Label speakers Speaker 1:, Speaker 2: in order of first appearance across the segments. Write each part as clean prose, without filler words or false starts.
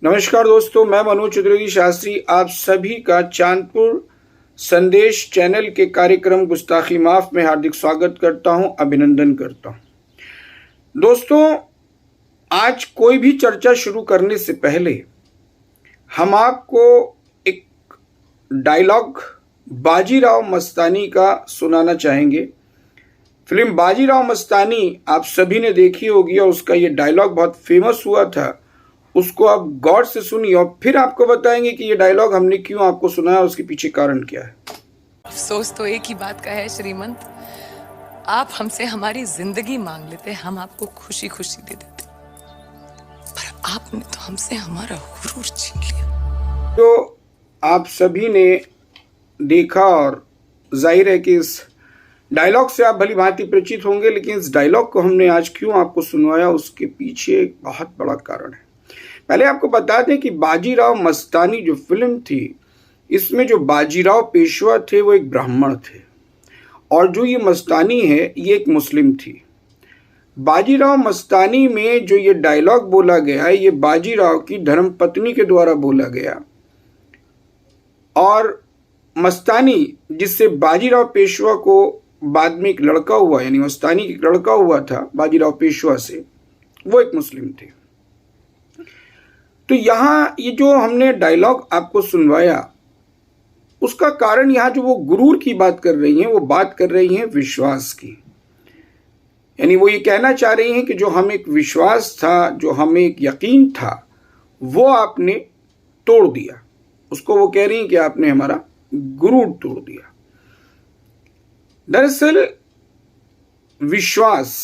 Speaker 1: नमस्कार दोस्तों, मैं मनोज चतुर्वेदी शास्त्री आप सभी का चांदपुर संदेश चैनल के कार्यक्रम गुस्ताखी माफ में हार्दिक स्वागत करता हूं, अभिनंदन करता हूं। दोस्तों, आज कोई भी चर्चा शुरू करने से पहले हम आपको एक डायलॉग बाजीराव मस्तानी का सुनाना चाहेंगे। फिल्म बाजीराव मस्तानी आप सभी ने देखी होगी और उसका ये डायलॉग बहुत फेमस हुआ था। उसको आप गौर से सुनिए और फिर आपको बताएंगे कि ये डायलॉग हमने क्यों आपको सुनाया, उसके पीछे कारण क्या है।
Speaker 2: अफसोस तो एक ही बात का है श्रीमंत, आप हमसे हमारी जिंदगी मांग लेते, हम आपको खुशी खुशी दे देते, पर आपने तो हमसे हमारा गुरूर छीन लिया।
Speaker 1: तो आप सभी ने देखा और जाहिर है कि इस डायलॉग से आप भली भांति परिचित होंगे, लेकिन इस डायलॉग को हमने आज क्यों आपको सुनवाया उसके पीछे एक बहुत बड़ा कारण है। पहले आपको बता दें कि बाजीराव मस्तानी जो फिल्म थी, इसमें जो बाजीराव पेशवा थे वो एक ब्राह्मण थे और जो ये मस्तानी है ये एक मुस्लिम थी। बाजीराव मस्तानी में जो ये डायलॉग बोला गया ये बाजीराव की धर्मपत्नी के द्वारा बोला गया और मस्तानी जिससे बाजीराव पेशवा को बाद में एक लड़का हुआ, यानी मस्तानी एक लड़का हुआ था बाजीराव पेशवा से, वो एक मुस्लिम थे। तो यहाँ ये जो हमने डायलॉग आपको सुनवाया उसका कारण यहाँ जो वो गुरूर की बात कर रही हैं वो बात कर रही हैं विश्वास की। यानी वो ये कहना चाह रही हैं कि जो हमें एक विश्वास था, जो हमें एक यकीन था, वो आपने तोड़ दिया। उसको वो कह रही हैं कि आपने हमारा गुरूर तोड़ दिया। दरअसल विश्वास,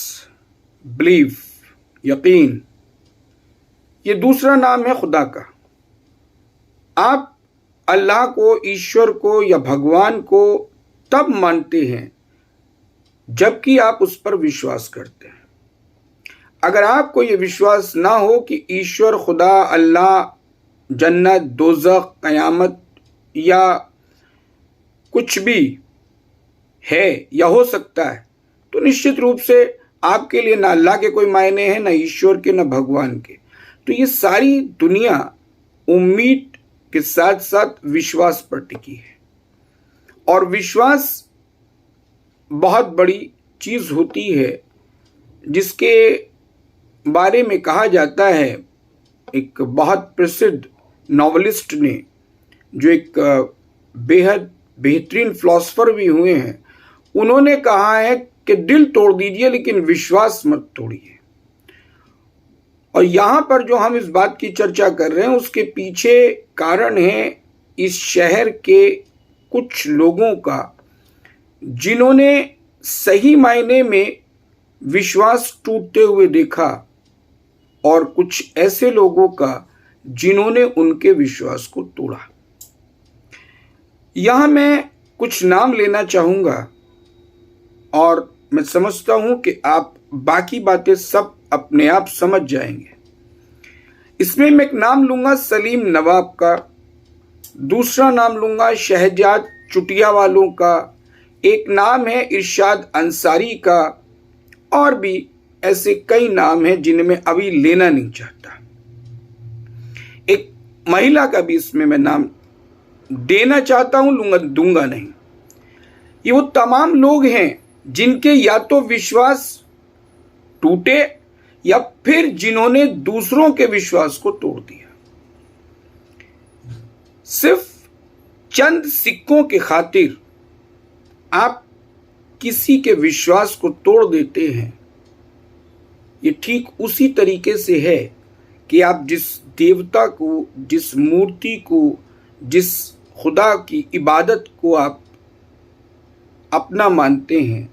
Speaker 1: बिलीफ, यकीन, ये दूसरा नाम है खुदा का। आप अल्लाह को, ईश्वर को या भगवान को तब मानते हैं जबकि आप उस पर विश्वास करते हैं। अगर आपको ये विश्वास ना हो कि ईश्वर, खुदा, अल्लाह, जन्नत, दोज़ख, क़यामत या कुछ भी है या हो सकता है, तो निश्चित रूप से आपके लिए ना अल्लाह के कोई मायने हैं, ना ईश्वर के, ना भगवान के। तो ये सारी दुनिया उम्मीद के साथ साथ विश्वास पर टिकी है और विश्वास बहुत बड़ी चीज होती है जिसके बारे में कहा जाता है, एक बहुत प्रसिद्ध नॉवेलिस्ट ने, जो एक बेहद बेहतरीन फिलोसोफर भी हुए हैं, उन्होंने कहा है कि दिल तोड़ दीजिए लेकिन विश्वास मत तोड़िए। और यहाँ पर जो हम इस बात की चर्चा कर रहे हैं उसके पीछे कारण है इस शहर के कुछ लोगों का जिन्होंने सही मायने में विश्वास टूटते हुए देखा और कुछ ऐसे लोगों का जिन्होंने उनके विश्वास को तोड़ा। यहाँ मैं कुछ नाम लेना चाहूँगा और मैं समझता हूँ कि आप बाकी बातें सब अपने आप समझ जाएंगे। इसमें मैं एक नाम लूंगा सलीम नवाब का, दूसरा नाम लूंगा शहजाद चुटिया वालों का, एक नाम है इरशाद अंसारी का, और भी ऐसे कई नाम हैं जिन्हें मैं अभी लेना नहीं चाहता। एक महिला का भी इसमें मैं नाम देना चाहता हूं, दूंगा नहीं। ये वो तमाम लोग हैं जिनके या तो विश्वास टूटे या फिर जिन्होंने दूसरों के विश्वास को तोड़ दिया। सिर्फ चंद सिक्कों के खातिर आप किसी के विश्वास को तोड़ देते हैं। ये ठीक उसी तरीके से है कि आप जिस देवता को, जिस मूर्ति को, जिस खुदा की इबादत को आप अपना मानते हैं,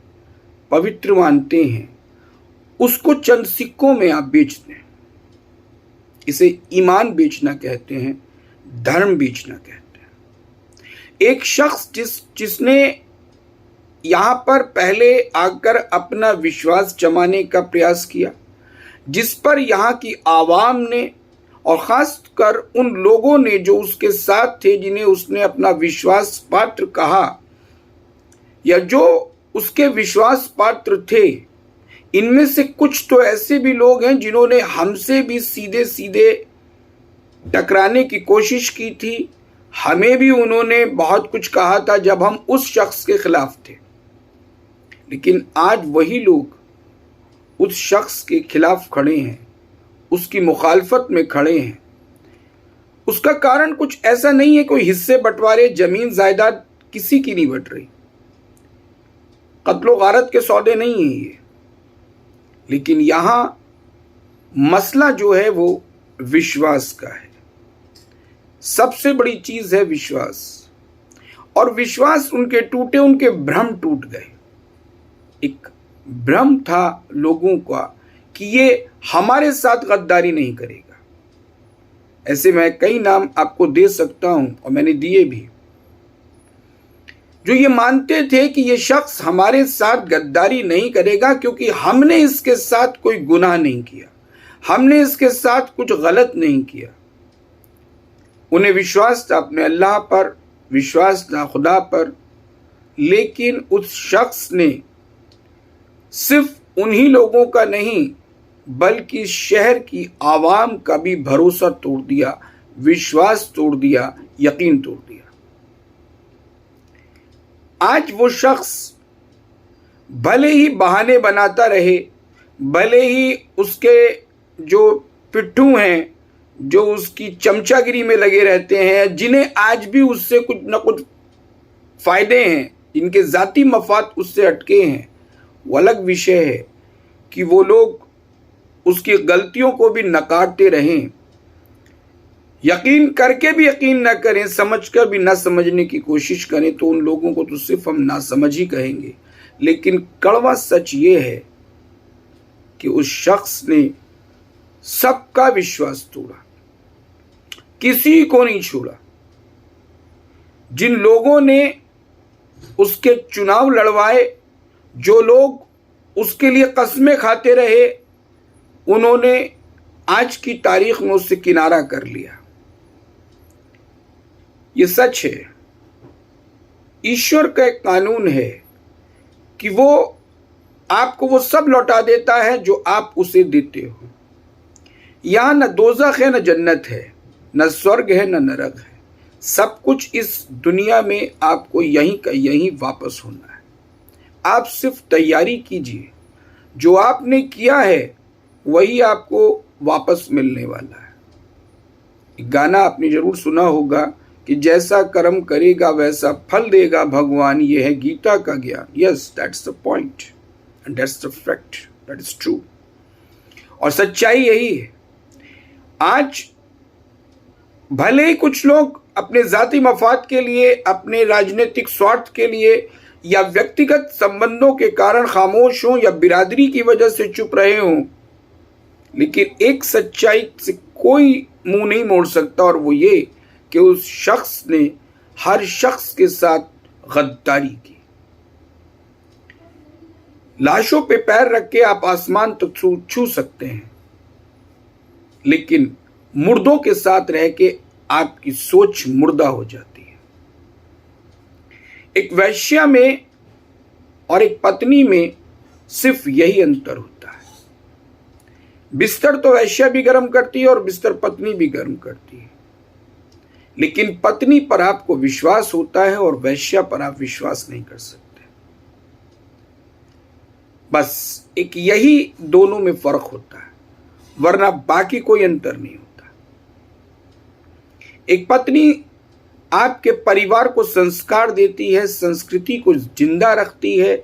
Speaker 1: पवित्र मानते हैं, उसको चंद सिक्कों में आप बेच दें। इसे ईमान बेचना कहते हैं, धर्म बेचना कहते हैं। एक शख्स जिसने यहाँ पर पहले आकर अपना विश्वास जमाने का प्रयास किया, जिस पर यहाँ की आवाम ने और ख़ासकर उन लोगों ने जो उसके साथ थे, जिन्हें उसने अपना विश्वास पात्र कहा या जो उसके विश्वास पात्र थे, इनमें से कुछ तो ऐसे भी लोग हैं जिन्होंने हमसे भी सीधे सीधे टकराने की कोशिश की थी, हमें भी उन्होंने बहुत कुछ कहा था जब हम उस शख्स के खिलाफ थे, लेकिन आज वही लोग उस शख्स के खिलाफ खड़े हैं, उसकी मुखालफत में खड़े हैं। उसका कारण कुछ ऐसा नहीं है कोई हिस्से बंटवारे, जमीन जायदाद किसी की नहीं बट रही, कत्लो गारत के सौदे नहीं है ये, लेकिन यहां मसला जो है वो विश्वास का है। सबसे बड़ी चीज है विश्वास, और विश्वास उनके टूटे, उनके भ्रम टूट गए। एक भ्रम था लोगों का कि ये हमारे साथ गद्दारी नहीं करेगा। ऐसे मैं कई नाम आपको दे सकता हूं और मैंने दिए भी, जो ये मानते थे कि ये शख्स हमारे साथ गद्दारी नहीं करेगा क्योंकि हमने इसके साथ कोई गुनाह नहीं किया, हमने इसके साथ कुछ गलत नहीं किया। उन्हें विश्वास था अपने अल्लाह पर, विश्वास था खुदा पर, लेकिन उस शख्स ने सिर्फ उन्हीं लोगों का नहीं बल्कि शहर की आवाम का भी भरोसा तोड़ दिया, विश्वास तोड़ दिया, यकीन तोड़ दिया। आज वो शख्स भले ही बहाने बनाता रहे, भले ही उसके जो पिट्ठू हैं, जो उसकी चमचागिरी में लगे रहते हैं, जिन्हें आज भी उससे कुछ न कुछ फायदे हैं, जिनके जाती मफाद उससे अटके हैं, वो अलग विषय है कि वो लोग उसकी गलतियों को भी नकारते रहें, यकीन करके भी यकीन न करें, समझकर भी ना समझने की कोशिश करें, तो उन लोगों को तो सिर्फ हम नासमझ ही कहेंगे। लेकिन कड़वा सच ये है कि उस शख्स ने सबका विश्वास तोड़ा, किसी को नहीं छोड़ा। जिन लोगों ने उसके चुनाव लड़वाए, जो लोग उसके लिए कस्में खाते रहे, उन्होंने आज की तारीख में उससे किनारा कर लिया। ये सच है। ईश्वर का एक कानून है कि वो आपको वो सब लौटा देता है जो आप उसे देते हो। यहां न दोज़ख है, न जन्नत है, न स्वर्ग है, न नरक है। सब कुछ इस दुनिया में आपको यहीं का यहीं वापस होना है। आप सिर्फ तैयारी कीजिए, जो आपने किया है वही आपको वापस मिलने वाला है। एक गाना आपने जरूर सुना होगा कि जैसा कर्म करेगा वैसा फल देगा भगवान, ये है गीता का ज्ञान। Yes, that's the point and that's the fact, that is true. और सच्चाई यही है। आज भले ही कुछ लोग अपने जाती मफाद के लिए, अपने राजनीतिक स्वार्थ के लिए या व्यक्तिगत संबंधों के कारण खामोश हों या बिरादरी की वजह से चुप रहे हों, लेकिन एक सच्चाई से कोई मुंह नहीं मोड़ सकता, और वो ये कि उस शख्स ने हर शख्स के साथ गद्दारी की। लाशों पे पैर रख के आप आसमान तक छू सकते हैं, लेकिन मुर्दों के साथ रह के आपकी सोच मुर्दा हो जाती है। एक वैश्या में और एक पत्नी में सिर्फ यही अंतर होता है। बिस्तर तो वैश्या भी गर्म करती है और बिस्तर पत्नी भी गर्म करती है, लेकिन पत्नी पर आपको विश्वास होता है और वैश्या पर आप विश्वास नहीं कर सकते। बस एक यही दोनों में फर्क होता है, वरना बाकी कोई अंतर नहीं होता। एक पत्नी आपके परिवार को संस्कार देती है, संस्कृति को जिंदा रखती है,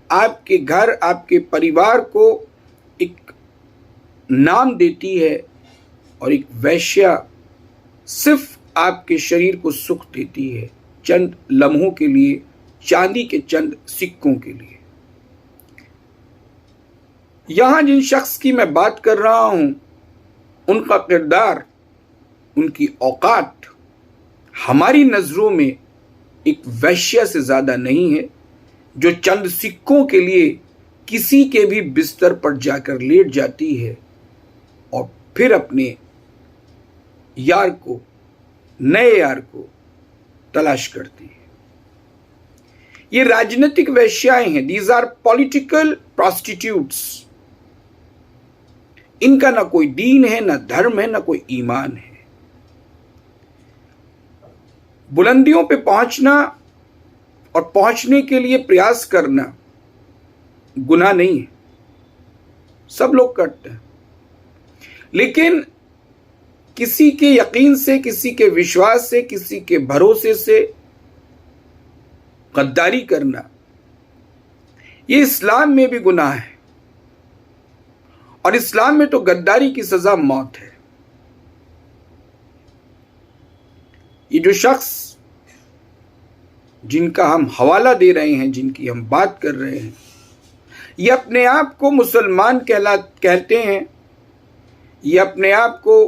Speaker 1: आपके घर, आपके परिवार को एक नाम देती है, और एक वैश्या सिर्फ आपके शरीर को सुख देती है, चंद लम्हों के लिए, चांदी के चंद सिक्कों के लिए। यहां जिन शख्स की मैं बात कर रहा हूं, उनका किरदार, उनकी औकात हमारी नजरों में एक वैश्या से ज्यादा नहीं है, जो चंद सिक्कों के लिए किसी के भी बिस्तर पर जाकर लेट जाती है और फिर अपने यार को, नए यार को तलाश करती है। ये राजनीतिक वैश्याएं हैं। These are political prostitutes. इनका ना कोई दीन है, ना धर्म है, ना कोई ईमान है। बुलंदियों पे पहुंचना और पहुंचने के लिए प्रयास करना गुनाह नहीं है, सब लोग करते हैं। लेकिन किसी के यकीन से, किसी के विश्वास से, किसी के भरोसे से गद्दारी करना, ये इस्लाम में भी गुनाह है। और इस्लाम में तो गद्दारी की सजा मौत है। ये जो शख्स जिनका हम हवाला दे रहे हैं, जिनकी हम बात कर रहे हैं, ये अपने आप को मुसलमान कहते हैं, ये अपने आप को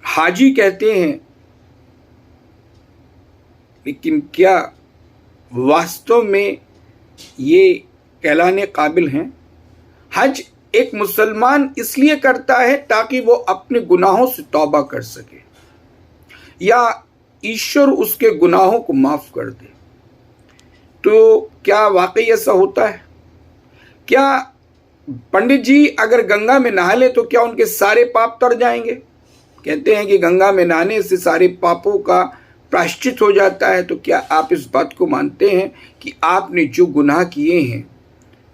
Speaker 1: हाजी कहते हैं, लेकिन क्या वास्तव में ये कहलाने काबिल हैं? हज एक मुसलमान इसलिए करता है ताकि वो अपने गुनाहों से तौबा कर सके या ईश्वर उसके गुनाहों को माफ कर दे। तो क्या वाकई ऐसा होता है? क्या पंडित जी अगर गंगा में नहा ले तो क्या उनके सारे पाप तर जाएंगे? कहते हैं कि गंगा में नहाने से सारे पापों का प्रायश्चित हो जाता है। तो क्या आप इस बात को मानते हैं कि आपने जो गुनाह किए हैं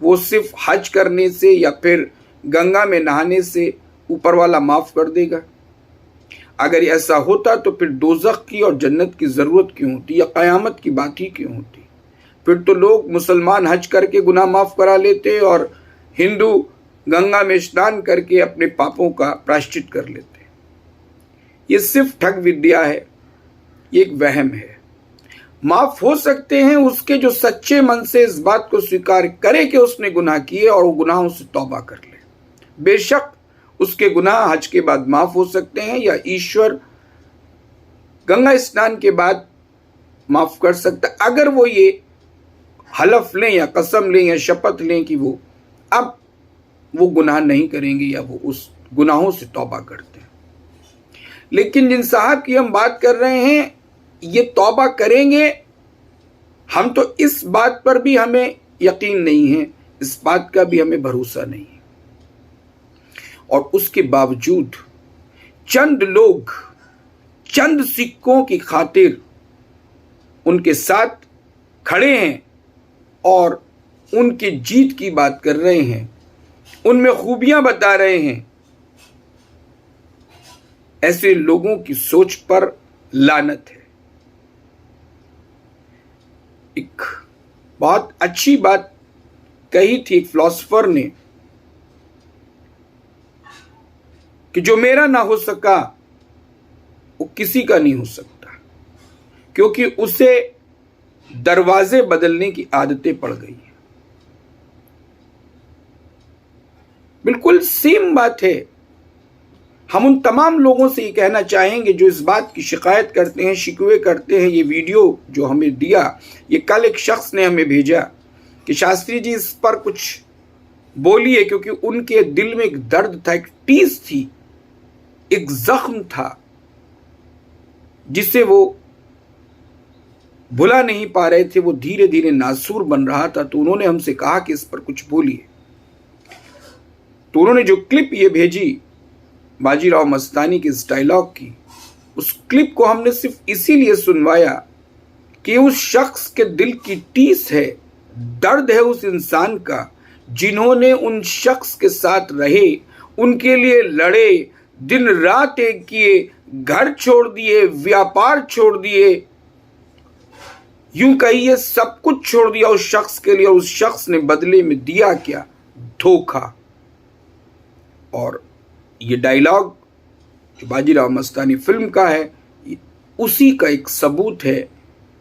Speaker 1: वो सिर्फ हज करने से या फिर गंगा में नहाने से ऊपर वाला माफ कर देगा? अगर ऐसा होता तो फिर दोज़ख की और जन्नत की ज़रूरत क्यों होती, या क़यामत की बात ही क्यों होती? फिर तो लोग मुसलमान हज करके गुनाह माफ़ करा लेते और हिंदू गंगा में स्नान करके अपने पापों का प्रायश्चित कर लेते। ये सिर्फ ठग विद्या है, ये एक वहम है। माफ़ हो सकते हैं उसके जो सच्चे मन से इस बात को स्वीकार करे कि उसने गुनाह किए और वो गुनाहों से तौबा कर ले। बेशक उसके गुनाह हज के बाद माफ़ हो सकते हैं या ईश्वर गंगा स्नान के बाद माफ़ कर सकता, अगर वो ये हलफ लें या कसम लें या शपथ लें कि वो अब वो गुनाह नहीं करेंगे या वो उस गुनाहों से तौबा करते हैं। लेकिन जिन साहब की हम बात कर रहे हैं ये तौबा करेंगे, हम तो इस बात पर भी हमें यकीन नहीं है, इस बात का भी हमें भरोसा नहीं है। और उसके बावजूद चंद लोग चंद सिक्कों की खातिर उनके साथ खड़े हैं और उनकी जीत की बात कर रहे हैं, उनमें खूबियां बता रहे हैं। ऐसे लोगों की सोच पर लानत है। एक बहुत अच्छी बात कही थी एक फिलोसोफर ने कि जो मेरा ना हो सका वो किसी का नहीं हो सकता, क्योंकि उसे दरवाजे बदलने की आदतें पड़ गई हैं। बिल्कुल सेम बात है। हम उन तमाम लोगों से ये कहना चाहेंगे जो इस बात की शिकायत करते हैं, शिकवे करते हैं। ये वीडियो जो हमें दिया, ये कल एक शख्स ने हमें भेजा कि शास्त्री जी इस पर कुछ बोलिए, क्योंकि उनके दिल में एक दर्द था, एक टीस थी, एक जख्म था जिसे वो भुला नहीं पा रहे थे। वो धीरे धीरे नासूर बन रहा था। तो उन्होंने हमसे कहा कि इस पर कुछ बोलिए। तो उन्होंने जो क्लिप ये भेजी बाजीराव मस्तानी के इस डायलॉग की, उस क्लिप को हमने सिर्फ इसीलिए सुनवाया कि उस शख्स के दिल की टीस है, दर्द है उस इंसान का जिन्होंने उन शख्स के साथ रहे, उनके लिए लड़े, दिन रात एक किए, घर छोड़ दिए, व्यापार छोड़ दिए, यूं कहिए सब कुछ छोड़ दिया उस शख्स के लिए। और उस शख्स ने बदले में दिया क्या? धोखा। और ये डायलॉग जो बाजीराव मस्तानी फिल्म का है, उसी का एक सबूत है।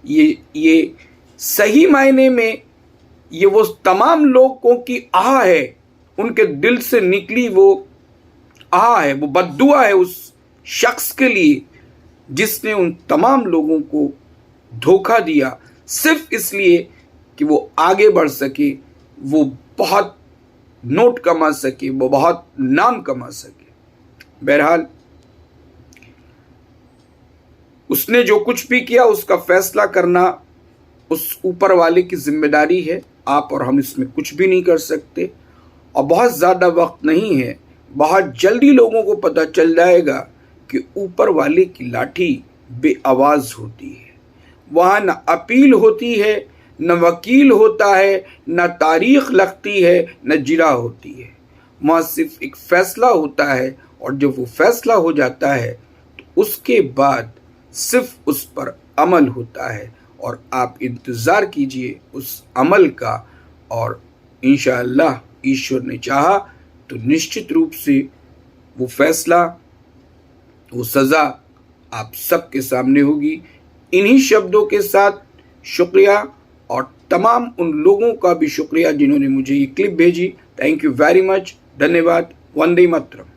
Speaker 1: ये सही मायने में ये वो तमाम लोगों की आह है, उनके दिल से निकली वो आह है, वो बद्दुआ है उस शख्स के लिए जिसने उन तमाम लोगों को धोखा दिया, सिर्फ इसलिए कि वो आगे बढ़ सके, वो बहुत नोट कमा सके, वो बहुत नाम कमा सके। बहरहाल उसने जो कुछ भी किया उसका फैसला करना उस ऊपर वाले की जिम्मेदारी है। आप और हम इसमें कुछ भी नहीं कर सकते। और बहुत ज़्यादा वक्त नहीं है, बहुत जल्दी लोगों को पता चल जाएगा कि ऊपर वाले की लाठी बेआवाज़ होती है। वहाँ न अपील होती है, न वकील होता है, न तारीख लगती है, न जिरा होती है। वहाँ सिर्फ एक फ़ैसला होता है, और जब वो फ़ैसला हो जाता है तो उसके बाद सिर्फ उस पर अमल होता है। और आप इंतज़ार कीजिए उस अमल का, और इंशाअल्लाह ईश्वर ने चाहा तो निश्चित रूप से वो फ़ैसला, वो सज़ा आप सबके सामने होगी। इन्हीं शब्दों के साथ शुक्रिया, और तमाम उन लोगों का भी शुक्रिया जिन्होंने मुझे ये क्लिप भेजी। Thank you very much. धन्यवाद। वंदे मातरम।